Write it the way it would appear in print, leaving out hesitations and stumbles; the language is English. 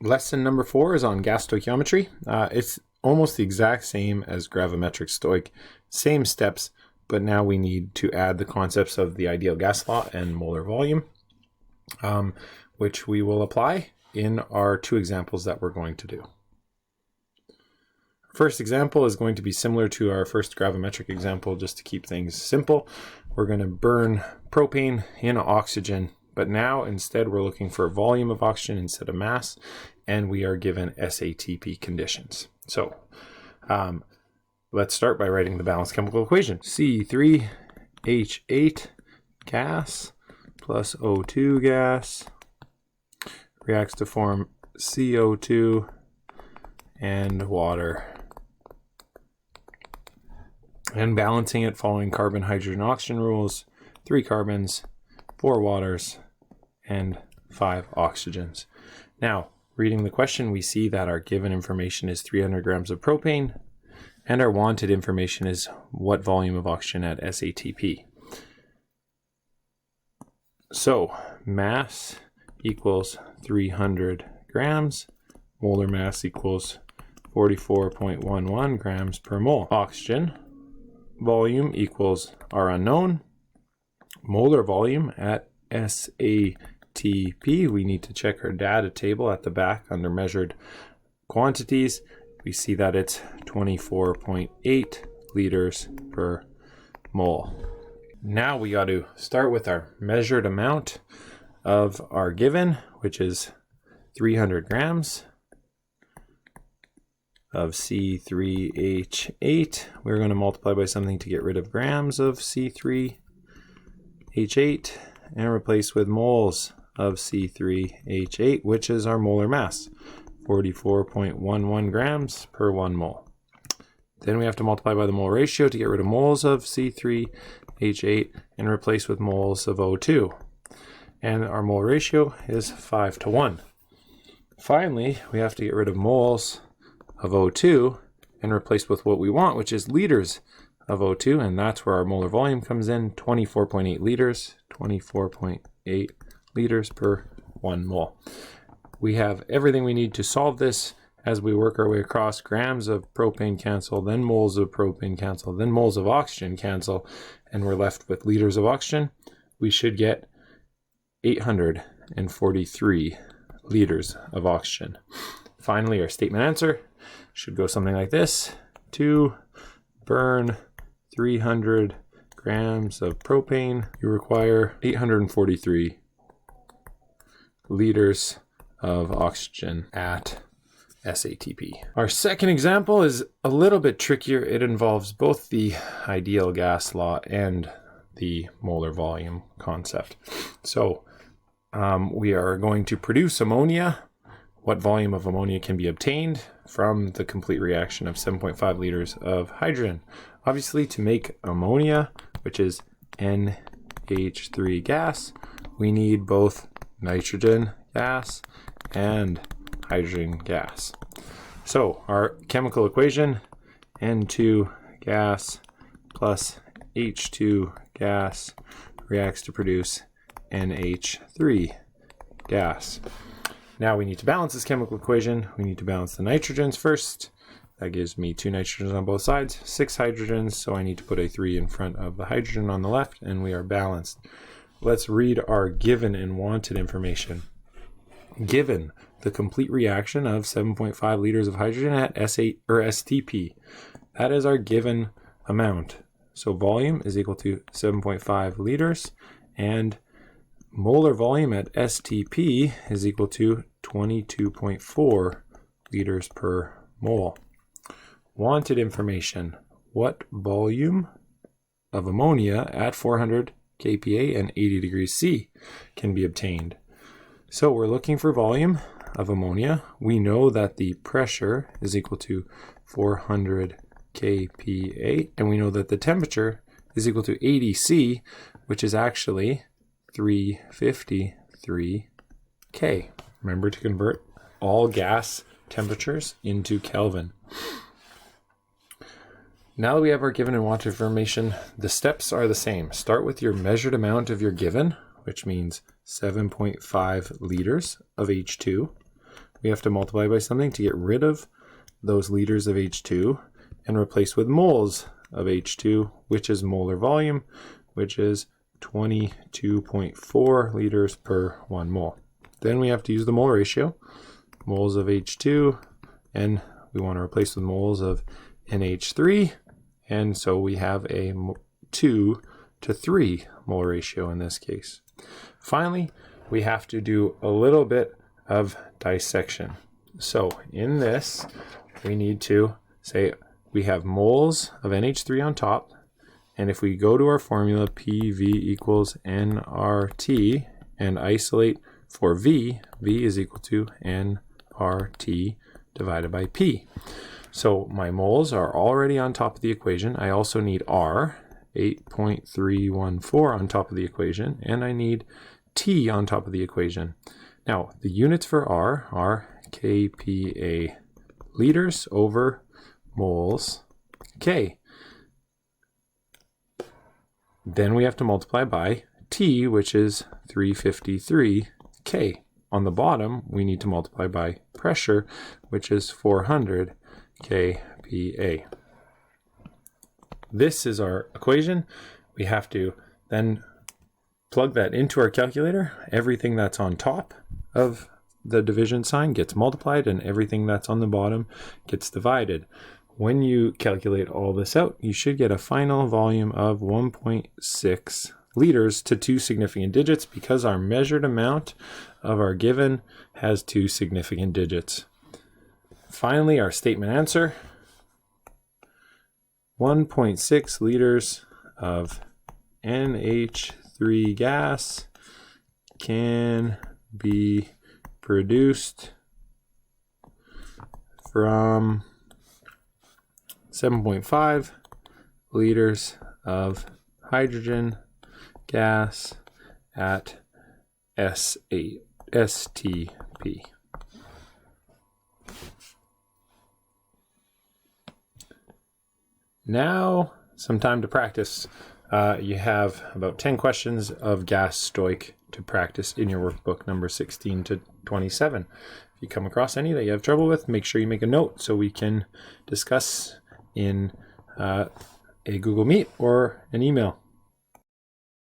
Lesson number 4 is on gas stoichiometry. It's almost the exact same as gravimetric stoich, same steps, but now we need to add the concepts of the ideal gas law and molar volume, which we will apply in our 2 examples that we're going to do. First example is going to be similar to our first gravimetric example, just to keep things simple. We're going to burn propane in oxygen, but now instead we're looking for volume of oxygen instead of mass, and we are given SATP conditions. So let's start by writing the balanced chemical equation. C3H8 gas plus O2 gas reacts to form CO2 and water. And balancing it following carbon, hydrogen, oxygen rules, 3 carbons, 4 waters, and 5 oxygens. Now, reading the question, we see that our given information is 300 grams of propane, and our wanted information is what volume of oxygen at SATP. So, mass equals 300 grams, molar mass equals 44.11 grams per mole. Oxygen volume equals our unknown. Molar volume at SATP, we need to check our data table at the back under measured quantities. We see that it's 24.8 liters per mole. Now we got to start with our measured amount of our given, which is 300 grams of C3H8. We're going to multiply by something to get rid of grams of C3H8 and replace with moles of C3H8, which is our molar mass, 44.11 grams per 1 mole. Then we have to multiply by the mole ratio to get rid of moles of C3H8 and replace with moles of O2. And our mole ratio is 5 to 1. Finally, we have to get rid of moles of O2 and replace with what we want, which is liters of O2, and that's where our molar volume comes in, 24.8 liters, 24.8 liters per 1 mole. We have everything we need to solve this as we work our way across. Grams of propane cancel, then moles of propane cancel, then moles of oxygen cancel, and we're left with liters of oxygen. We should get 843 liters of oxygen. Finally, our statement answer should go something like this. To burn 300 grams of propane, you require 843 liters of oxygen at SATP. Our second example is a little bit trickier. It involves both the ideal gas law and the molar volume concept. So we are going to produce ammonia. What volume of ammonia can be obtained from the complete reaction of 7.5 liters of hydrogen? Obviously, to make ammonia, which is NH3 gas, we need both nitrogen gas and hydrogen gas. So our chemical equation, N2 gas plus H2 gas reacts to produce NH3 gas. Now we need to balance this chemical equation. We need to balance the nitrogens first. That gives me 2 nitrogens on both sides, 6 hydrogens, so I need to put a 3 in front of the hydrogen on the left, and we are balanced. Let's read our given and wanted information. Given the complete reaction of 7.5 liters of hydrogen at STP. That is our given amount. So volume is equal to 7.5 liters, and molar volume at STP is equal to 22.4 liters per mole. Wanted information. What volume of ammonia at 400 kPa and 80 degrees C can be obtained? So we're looking for volume of ammonia. We know that the pressure is equal to 400 kPa, and we know that the temperature is equal to 80 C, which is actually 353 K. Remember to convert all gas temperatures into Kelvin. Now that we have our given and wanted information, the steps are the same. Start with your measured amount of your given, which means 7.5 liters of H2. we have to multiply by something to get rid of those liters of H2 and replace with moles of H2, which is molar volume, which is 22.4 liters per 1 mole. Then we have to use the mole ratio, moles of H2, and we want to replace with moles of NH3, and so we have a 2 to 3 mole ratio in this case. Finally, we have to do a little bit of dissection. So in this, we need to say we have moles of NH3 on top, and if we go to our formula PV equals nRT and isolate for V, V is equal to nRT divided by P. So my moles are already on top of the equation. I also need R, 8.314 on top of the equation, and I need T on top of the equation. Now, the units for R are kPa, liters over moles K. Then we have to multiply by T, which is 353 K. On the bottom, we need to multiply by pressure, which is 400 kPa. This is our equation. We have to then plug that into our calculator. Everything that's on top of the division sign gets multiplied, and everything that's on the bottom gets divided. When you calculate all this out, you should get a final volume of 1.6 liters to 2 significant digits, because our measured amount of our given has 2 significant digits. Finally, our statement answer, 1.6 liters of NH3 gas can be produced from 7.5 liters of hydrogen gas at STP. Now, some time to practice. You have about 10 questions of gas Stoich to practice in your workbook, number 16 to 27. If you come across any that you have trouble with, make sure you make a note so we can discuss in a Google Meet or an email.